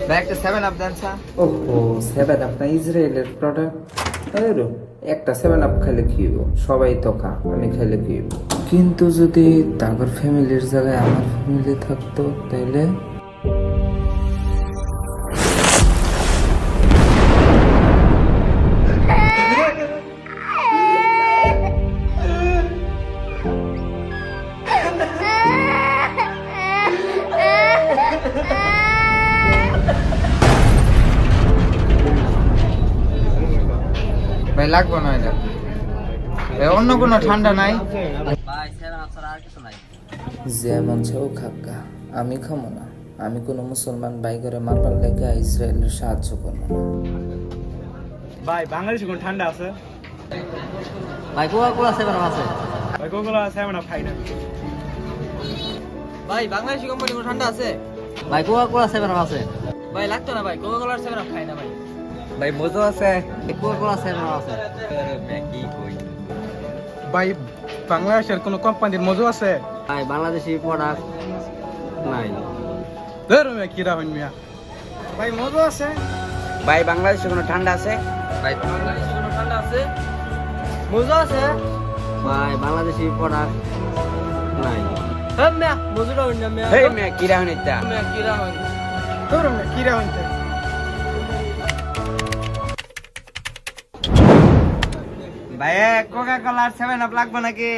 ভাই একটা 7 আপ দেন স্যার। ওহো, 7 আপ না ইসরায়েলের প্রোডাক্ট। একটা 7 আপ খাইলে কি হইব? সবাই তো খা, আমি খাইলে কি হইব? কিন্তু যদি তাগর ফ্যামিলির জায়গায় আমার ফ্যামিলি থাকতো তাইলে ভাই লাগবে না এটা। ভাই অন্য কোনো ঠান্ডা নাই? যেমন চাও খাক্কা, আমি খামো না। আমি কোনো মুসলমান ভাই করে মারবার লেগে ইসরায়েলের সাহায্য করবো না। ভাই বাংলাদেশে কোন ঠান্ডা আছে? ভাই কোকা-কোলা 7 আপ আছে। ভাই কোকা-কোলা 7 আপ খাই না। ভাই বাংলাদেশি কোম্পানি কোনো ঠান্ডা আছে? ভাই কোকা-কোলা 7 আপ আছে। ভাই লাগতো না ভাই, কোকা-কোলার 7 আপ খাই না ভাই। ভাই মজা আছে। কোকা-কোলা 7 আপ আছে। ভাই বাংলাদেশের কোন কোম্পানির মজু আছে? ভাই বাংলাদেশি প্রোডাক্ট নাই। ধরো মিয়া কিরা হইন মিয়া। ভাই মজু আছে? ভাই বাংলাদেশে কোনো ঠান্ডা আছে? ভাই বাংলাদেশি কোনো ঠান্ডা আছে? মজা আছে? ভাই বাংলাদেশি প্রোডাক্ট নাই। হ্যাঁ মিয়া, মজুরা হইন না মিয়া। হেই মিয়া কিরা হইন এটা? মিয়া কিরা হইন। ধরো মিয়া কিরা হইনতে। ভাই কোকা-কোলার 7 আপ লাগবে নাকি?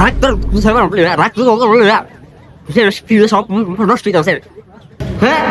রাখ তোর 7 আপ রাখ তোর সব নষ্ট হয়ে যাচ্ছে। হ্যাঁ